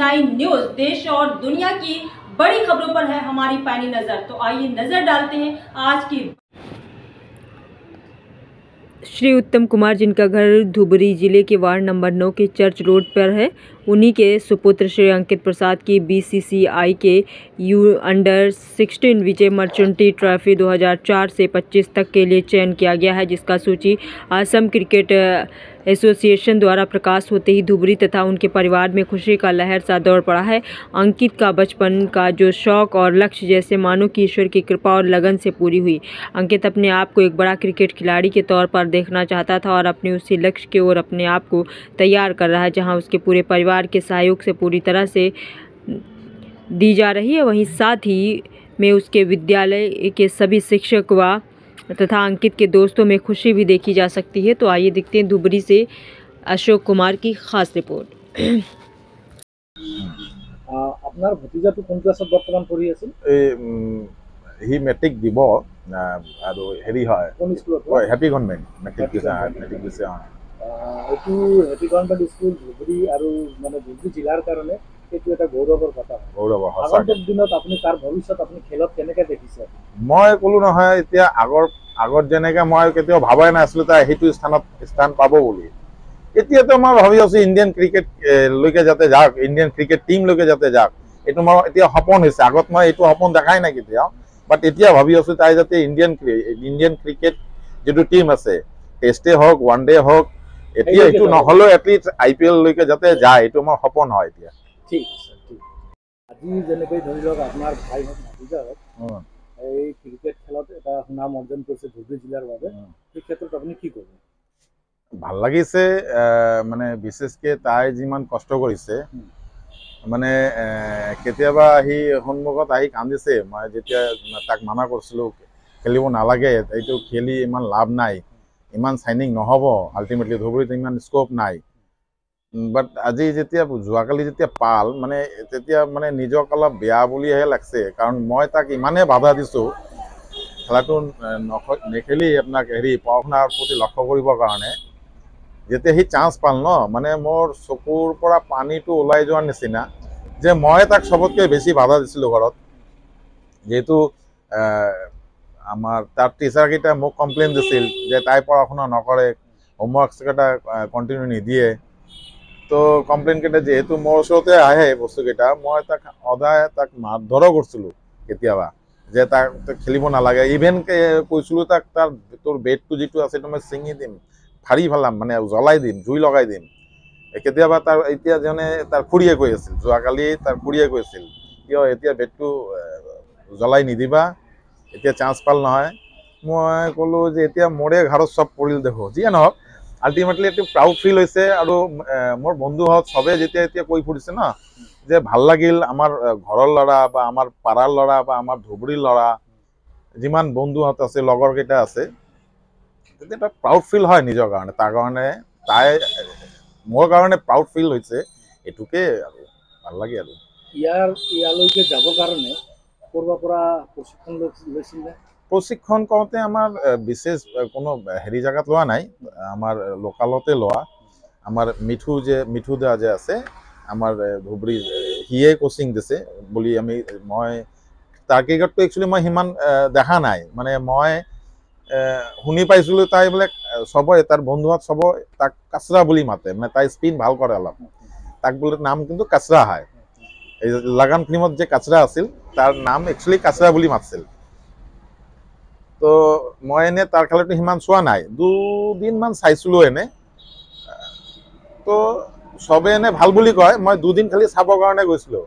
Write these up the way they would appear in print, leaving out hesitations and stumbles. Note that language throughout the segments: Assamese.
9 न्यूज देश और दुनिया की बड़ी खबरों पर है हमारी पैनी नजर। तो आइए नजर डालते हैं आज की। श्री उत्तम कुमार, जिनका घर धुबरी जिले के वार्ड नंबर 9 के चर्च रोड पर है, उन्हीं के सुपुत्र श्री अंकित प्रसाद की बीसीसीआई के U-16 विजय मर्चेंटी ट्रॉफी 2004 से 25 तक के लिए चयन किया गया है, जिसका सूची असम क्रिकेट एसोसिएशन द्वारा प्रकाश होते ही धुबरी तथा उनके परिवार में खुशी का लहर सा दौड़ पड़ा है। अंकित का बचपन का जो शौक और लक्ष्य जैसे मानो कि ईश्वर की कृपा और लगन से पूरी हुई। अंकित अपने आप को एक बड़ा क्रिकेट खिलाड़ी के तौर पर देखना चाहता था और अपने उसी लक्ष्य की ओर अपने आप को तैयार कर रहा है, जहां उसके पूरे परिवार के सहयोग से पूरी तरह से दी जा रही है। वहीं साथ ही में उसके विद्यालय के सभी शिक्षक व तथा अंकित के दोस्तों में खुशी भी देखी जा सकती है। तो आइए देखते हैं धुबरी से अशोक कुमार की खास रिपोर्ट। আপনার ভতিজাটো কোন ক্লাছত বর্তমান পঢ়ি আছিল? হি মেট্ৰিক দিব আৰু হেৰি হয় কোন স্কুলত? হেপী গভৰ্ণমেণ্ট মেট্ৰিক দিছে। এইটো হেপী গভৰ্ণমেণ্ট স্কুল ধুবুৰী আৰু মানে ধুবুৰী জিলাৰ কাৰণে এইটো এটা গৌৰৱৰ কথা। গৌৰৱ আগন্তুক দিনত আপুনি তাৰ ভৱিষ্যত আপুনি খেলত কেনেকৈ দেখিছে? মই ক'লো নহয়, এতিয়া আগত যেনেকৈ মই কেতিয়াও ভাবাই নাছিলোঁ তাই সেইটো স্থান পাব বুলি। এতিয়াতো মই ভাবি আছোঁ ইণ্ডিয়ান ক্ৰিকেট লৈকে যাতে যাওক, ইণ্ডিয়ান ক্ৰিকেট টিমলৈকে যাতে যাওক, এইটো মোৰ এতিয়া সপোন হৈছে। আগত মই এইটো সপোন দেখাই নাই কেতিয়াও, বাট এতিয়া ভাবি আছোঁ তাই যাতে ইণ্ডিয়ান ক্ৰিকেট যিটো টিম আছে, টেষ্টে হওক ওৱান ডে হওক, এতিয়া এইটো নহ'লেও এটলিষ্ট IPL লৈকে যাতে যায়, এইটো মোৰ সপোন হয় এতিয়া। ঠিক আছে, ঠিক। আজি যেনেকৈ ধৰি লওক আপোনাৰ ভাই হওক ভাতিজা হওক এই ক্ৰিকেট খেলত এটা সুনাম অৰ্জন কৰিছে ধুবুৰী জিলাৰ বাবে, এই ক্ষেত্ৰত আপুনি কি ক'ব? ভাল লাগিছে, মানে বিশেষকৈ তাই যিমান কষ্ট কৰিছে, মানে কেতিয়াবা আহি সন্মুখত আহি কান্দিছে। মই যেতিয়া তাক মানা কৰিছিলোঁ খেলিব নালাগে, এইটো খেলি ইমান লাভ নাই, ইমান চাইনিং নহ'ব, আল্টিমেটলি ধুবুৰীত ইমান স্ক'প নাই। বাট আজি যেতিয়া যোৱাকালি যেতিয়া পাল, মানে তেতিয়া মানে নিজক অলপ বেয়া বুলিহে লাগছে, কাৰণ মই তাক ইমানেই বাধা দিছোঁ খেলাটো নেখেলি আপোনাক পঢ়া শুনাৰ প্ৰতি লক্ষ্য কৰিবৰ কাৰণে। যেতিয়া সি চান্স পাল ন, মানে মোৰ চকুৰ পৰা পানীটো ওলাই যোৱাৰ নিচিনা, যে মই তাক চবতকৈ বেছি বাধা দিছিলোঁ ঘৰত। যিহেতু আমাৰ তাৰ টিচাৰকেইটা মোক কমপ্লেইন দিছিল যে তাই পঢ়া শুনা নকৰে, হোমৱৰ্কছকেইটা কণ্টিনিউ নিদিয়ে। তো কমপ্লেইনকেইটা যিহেতু মোৰ ওচৰতে আহে বস্তুকেইটা, মই তাক সদায় তাক মাৰধৰো কৰিছিলোঁ কেতিয়াবা, যে তাক খেলিব নালাগে। ইভেন কৈছিলোঁ তাক তোৰ বেটটো যিটো আছে সেইটো মই ছিঙি দিম, ফাৰি পেলাম, মানে জ্বলাই দিম, জুই লগাই দিম। কেতিয়াবা তাৰ এতিয়া যেনে তাৰ খুৰীয়ে কৈ আছিল, যোৱাকালি তাৰ খুৰীয়ে কৈছিল, কিয় এতিয়া বেটটো জ্বলাই নিদিবা, এতিয়া চান্স পাল নহয়। মই ক'লোঁ যে এতিয়া মোৰে ঘৰত চব পৰিল দেখোঁ, যিয়ে নহওক আল্টিমেটলি এইটো প্ৰাউড ফিল হৈছে। আৰু মোৰ বন্ধুহঁত চবেই যেতিয়া এতিয়া কৈ ফুৰিছে ন, যে ভাল লাগিল আমাৰ ঘৰৰ ল'ৰা বা আমাৰ পাড়াৰ ল'ৰা বা আমাৰ ধুবুৰীৰ ল'ৰা, যিমান বন্ধুহঁত আছে লগৰকেইটা আছে, তেতিয়া এটা প্ৰাউড ফিল হয় নিজৰ কাৰণে। তাৰ কাৰণে তাই মোৰ কাৰণে প্ৰাউড ফিল হৈছে, এইটোকে আৰু ভাল লাগে। আৰু ইয়ালৈকে যাবৰ কাৰণে ক'ৰবাৰ পৰা প্ৰশিক্ষণ লৈছিলে? প্ৰশিক্ষণ কৰোঁতে আমাৰ বিশেষ কোনো হেৰি জেগাত লোৱা নাই, আমাৰ লোকালতে লোৱা। আমাৰ মিঠু দা যে আছে আমাৰ ধুবুৰী, সিয়ে কোচিং দিছে বুলি মই তাৰ ক্ৰিকেটটো একচুৱেলি মই সিমান দেখা নাই, মানে মই শুনি পাইছিলোঁ তাই বোলে চবৰে তাৰ বন্ধুহঁত চবৰে তাক কাচৰা বুলি মাতে, মানে তাই স্পিন ভাল কৰে অলপ, তাক বোলে নাম কিন্তু কাচৰা হয়। এই লাগান ফিল্মত যে কাচৰা আছিল তাৰ নাম একচুৱেলি কাচৰা বুলি মাতিছিল। তো মই এনে তাৰ খেলটো সিমান চোৱা নাই, 2 দিনমান চাইছিলোঁ এনে। তো চবে এনে ভাল বুলি কয়, মই 2 দিন খালি চাবৰ কাৰণে গৈছিলোঁ।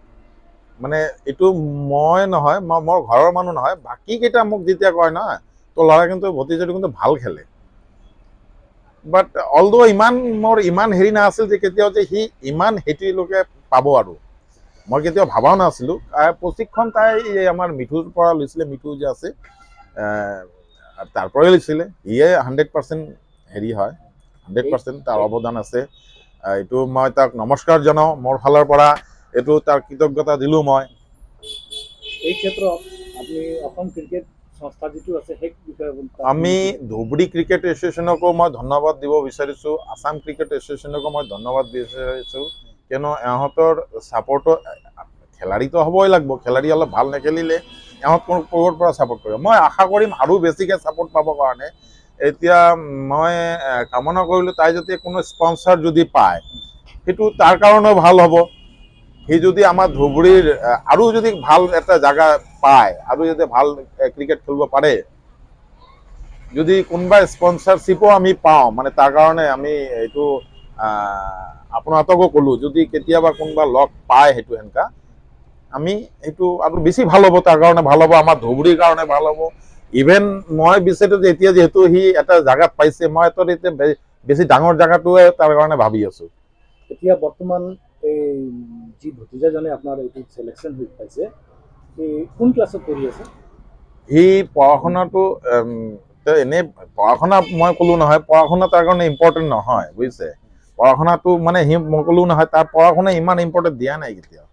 মানে এইটো মই নহয়, মোৰ ঘৰৰ মানুহ নহয়, বাকীকেইটা মোক যেতিয়া কয় নহয়, তো ল'ৰা কিন্তু ভতিজাটো কিন্তু ভাল খেলে। বাট অলদো মোৰ ইমান হেৰি নাছিল যে কেতিয়াও যে সি ইমান হেৰিলৈকে পাব, আৰু মই কেতিয়াও ভাবাও নাছিলোঁ। প্ৰশিক্ষণ তাই আমাৰ মিঠুৰ পৰা লৈছিলে, মিঠু যে আছে তাৰ পৰাই লৈছিলে। সিয়ে 100% হেৰি হয়, 100% তাৰ অৱদান আছে। এইটো মই তাক নমস্কাৰ জনাওঁ মোৰ ফালৰ পৰা, এইটো তাৰ কৃতজ্ঞতা দিলোঁ মই। এই ক্ষেত্ৰত আপুনি অসম ক্ৰিকেট সংস্থা যিটো আছে সেই বিষয়ে আমি ধুবুৰী ক্ৰিকেট এছ'চিয়েশ্যনকো মই ধন্যবাদ দিব বিচাৰিছোঁ, আসাম ক্ৰিকেট এছ'চিয়েশ্যনকো মই ধন্যবাদ দিব বিচাৰিছোঁ, কিয়নো এহঁতৰ ছাপোৰ্টৰ খেলাড়ীটো হ'বই লাগিব, খেলাড়ী অলপ ভাল নেখেলিলে এহঁত ক'ৰ পৰা ছাপোৰ্ট কৰিব। মই আশা কৰিম আৰু বেছিকৈ ছাপোৰ্ট পাবৰ কাৰণে। এতিয়া মই কামনা কৰিলোঁ তাই যদি কোনো স্পনচাৰ যদি পায় সেইটো তাৰ কাৰণেও ভাল হ'ব। সি যদি আমাৰ ধুবুৰীৰ আৰু যদি ভাল এটা জাগা পায় আৰু যদি ভাল ক্ৰিকেট খেলিব পাৰে, যদি কোনোবা স্পনচাৰশ্বিপো আমি পাওঁ, মানে তাৰ কাৰণে আমি এইটো আপোনালোককো ক'লোঁ, যদি কেতিয়াবা কোনোবা লগ পায় সেইটো সেনেকা, আমি সেইটো আৰু বেছি ভাল হ'ব, তাৰ কাৰণে ভাল হ'ব, আমাৰ ধুবুৰীৰ কাৰণে ভাল হ'ব। ইভেন মই বিচাৰোঁ যে এতিয়া যিহেতু সি এটা জাগাত পাইছে, মই এতিয়া বেছি ডাঙৰ জাগাটোৱে তাৰ কাৰণে ভাবি আছোঁ। এতিয়া বৰ্তমান এই যি ভতিজাজনে আপোনাৰ এইটো চিলেকশ্যন হৈ পাইছে, এই কোন ক্লাছত পঢ়ি আছে? সি পঢ়া শুনাটো এনেই পঢ়া শুনা মই ক'লোঁ নহয়, পঢ়া শুনা তাৰ কাৰণে ইম্পৰ্টেণ্ট নহয়, বুজিছে। পঢ়া শুনাটো মানে সি মই ক'লোঁ নহয়, তাৰ পঢ়া শুনা ইমান ইম্পৰ্টেণ্ট দিয়া নাই কেতিয়াও।